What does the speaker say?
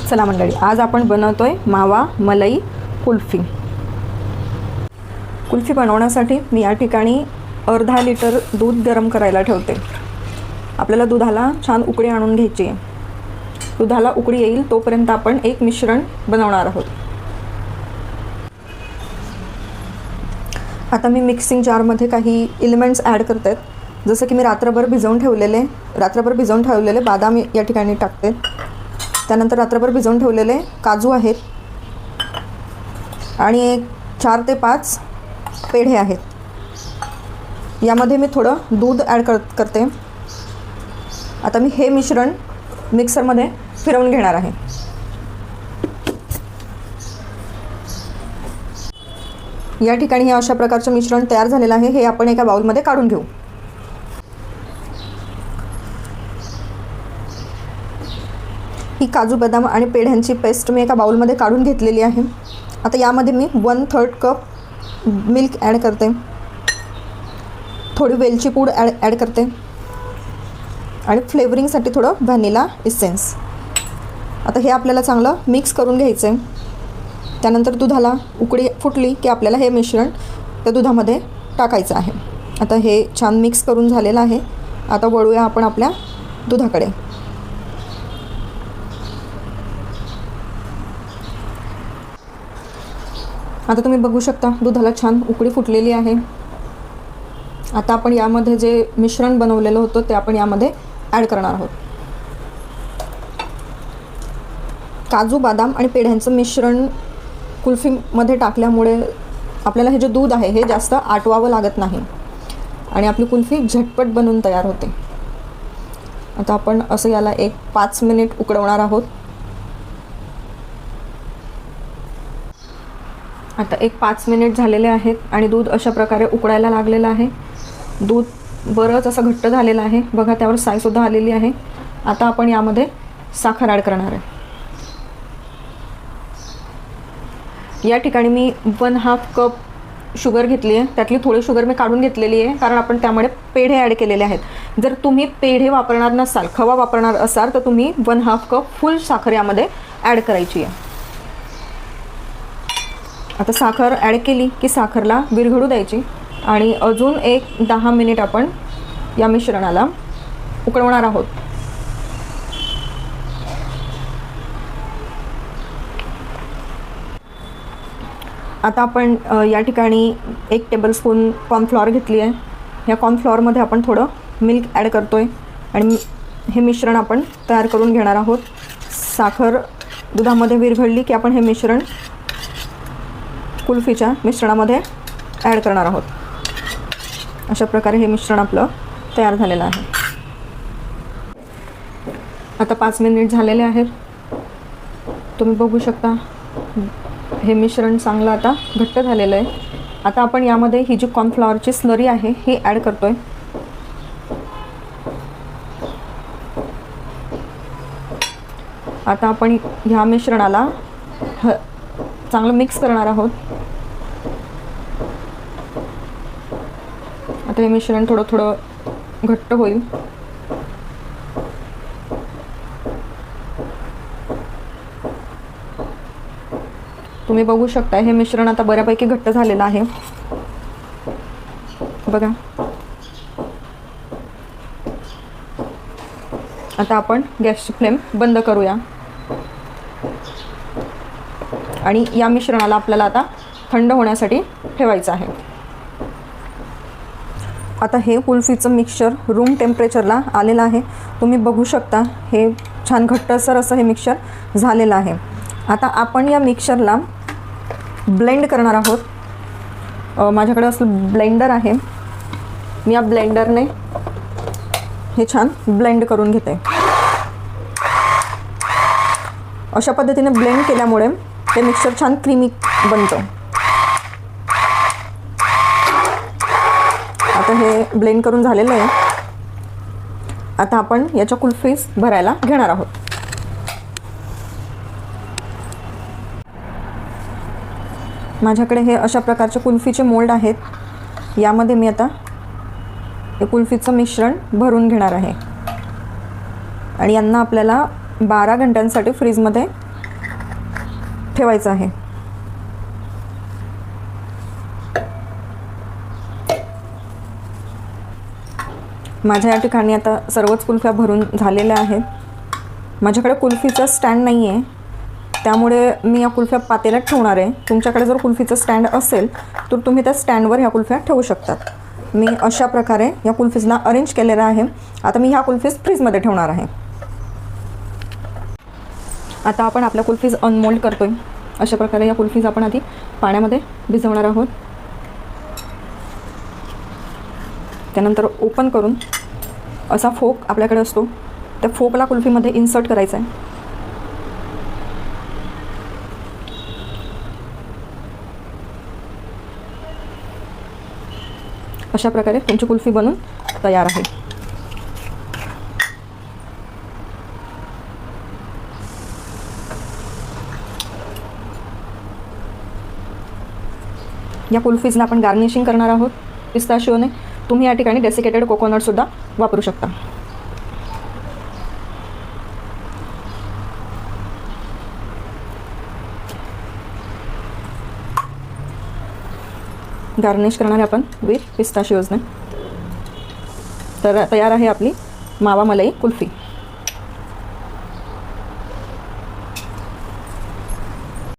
चला मंडळी, आज आपण बनवतोय मावा मलाई कुल्फी। कुल्फी बनवण्यासाठी मी या ठिकाणी अर्धा लिटर दूध गरम करायला ठेवते। आपल्याला दुधाला छान उकळी आणून घ्यायची आहे। दुधाला उकळी येईल तोपर्यंत आपण एक मिश्रण बनवणार आहोत। आता मी मिक्सिंग जारमध्ये काही एलिमेंट्स ॲड करते। जसं की मी रात्रभर भिजवून ठेवलेले बदाम या ठिकाणी टाकते। त्यानंतर रात्रभर भिजवून ठेवलेले काजू आहेत आणि एक 4 ते 5 पेढे आहेत। यामध्ये मी थोडं दूध ॲड करते। आता मी हे मिश्रण मिक्सरमध्ये फिरवून घेणार आहे। या ठिकाणी हे अशा प्रकारचे मिश्रण तयार झालेलं आहे। हे आपण एका बाउलमध्ये काढून घेऊ। ही काजू बदाम आणि पेढ्यांची पेस्ट मी एका बाउलमध्ये काढून घेतलेली आहे। आता यामध्ये मी 1/3 कप मिल्क ॲड करते। थोडी वेलची पूड ॲड करते आणि फ्लेवरिंगसाठी थोडं व्हॅनिला इसेन्स। आता हे आपल्याला चांगलं मिक्स करून घ्यायचं आहे। त्यानंतर दुधाला उकळी फुटली की आपल्याला हे मिश्रण त्या दुधामध्ये टाकायचं आहे। आता हे छान मिक्स करून झालेलं आहे। आता वळूया आपण आपल्या दुधाकडे। आता तुम्ही बघू शकता दुधाला छान उकळी फुटलेली आहे। आता आपण यामध्ये जे मिश्रण बनवलेलं होतं ते आपण यामध्ये ॲड करणार आहोत। काजू बदाम आणि पेढ्यांचं मिश्रण कुल्फीमध्ये टाकल्यामुळे आपल्याला हे जे दूध आहे हे जास्त आटवावं लागत नाही आणि आपली कुल्फी झटपट बनून तयार होते। आता आपण असं याला एक 5 मिनिट उकळवणार आहोत। आता एक 5 मिनिट झालेले आहेत आणि दूध अशा प्रकारे उकळायला लागलेलं आहे। दूध बरंच असं घट्ट झालेलं आहे। बघा त्यावर साईसुद्धा आलेली आहे। आता आपण यामध्ये साखर ॲड करणार आहे। या ठिकाणी मी 1/2 कप शुगर घेतली आहे। त्यातली थोडी शुगर मी काढून घेतलेली आहे कारण आपण त्यामध्ये पेढे ॲड केलेले आहेत। जर तुम्ही पेढे वापरणार नसाल, खवा वापरणार असाल तर तुम्ही 1/2 कप फुल साखर यामध्ये ॲड करायची आहे। आता साखर ॲड केली की साखरला विरघळू द्यायची आणि अजून एक 10 मिनिट आपण या मिश्रणाला उकळवणार आहोत। आता आपण या ठिकाणी 1 टेबलस्पून कॉर्नफ्लॉवर घेतली आहे। ह्या कॉर्नफ्लॉवरमध्ये आपण थोडं मिल्क ॲड करतोय आणि हे मिश्रण आपण तयार करून घेणार आहोत। साखर दुधामध्ये विरघळली की आपण हे मिश्रण कुल्फीच्या मिश्रणामध्ये ॲड करणार आहोत। अशा प्रकारे हे मिश्रण आपलं तयार झालेलं आहे। आता 5 मिनिट झालेले आहेत। तुम्ही बघू शकता हे मिश्रण चांगलं आता घट्ट झालेलं आहे। आता आपण यामध्ये ही जी कॉर्नफ्लॉवरची स्लरी आहे ही ॲड करतोय। आता आपण ह्या मिश्रणाला चांगलं मिक्स करणार आहोत। आता हे मिश्रण थोडं घट्ट होईल। तुम्ही बघू शकता हे मिश्रण आता बऱ्यापैकी घट्ट झालेलं आहे। बघा आता आपण गॅसची फ्लेम बंद करूया आणि या मिश्रणाला आपल्याला आता थंड होण्यासाठी ठेवायचं आहे। आता हे कुल्फीचं मिक्सचर रूम टेम्परेचरला आलेलं आहे। तुम्ही बघू शकता हे छान घट्टसर असं हे मिक्सचर झालेलं आहे। आता आपण या मिक्सचरला ब्लेंड करणार आहोत। माझ्याकडे असं ब्लेंडर आहे। मी या ब्लेंडरने हे छान ब्लेंड करून घेते। अशा पद्धतीने ब्लेंड केल्यामुळे हे मिक्सचर छान क्रीमी बनतं। आता हे ब्लेंड करून झालेलं आहे। आता आपण याच्या कुल्फीज भरायला घेणार आहोत। माझ्याकडे हे अशा प्रकारचे कुल्फीचे मोल्ड आहेत। यामध्ये मी आता हे कुल्फीचं मिश्रण भरून घेणार आहे आणि यांना आपल्याला 12 घंट्यांसाठी फ्रीजमध्ये ठेवायचं आहे. माझ्या या ठिकाणी आता सर्वच कुल्फ्या भरून झालेल्या आहेत. माझ्याकडे कुल्फीचा स्टँड नाही आहे, त्यामुळे मी या कुल्फ्या पातेल्यात ठेवणार आहे. तुमच्याकडे जर कुल्फीचं स्टँड असेल तर तुम्ही त्या स्टँडवर ह्या कुल्फ्या ठेवू शकतात. मी अशा प्रकारे या कुल्फीजला अरेंज केलेलं आहे. आता मी ह्या कुल्फीज फ्रीजमध्ये ठेवणार आहे. आता आपण आपल्या कुल्फीज अनमोल्ड करतोय. अशा प्रकारे या कुल्फीज आपण आधी पाण्यामध्ये भिजवणार आहोत. त्यानंतर ओपन करून असा फोक आपल्याकडे असतो, त्या फोकला कुल्फीमध्ये इन्सर्ट करायचा आहे. अशा प्रकारे तुमची कुल्फी बनून तयार आहे. या कुल्फीजला आपण गार्निशिंग करणार आहोत पिस्ताशिओने. तुम्ही या ठिकाणी डेसिकेटेड कोकोनटसुद्धा वापरू शकता. गार्निश करणार आहे आपण विथ पिस्ताशिओजने. तर तयार आहे आपली मावा मलाई कुल्फी.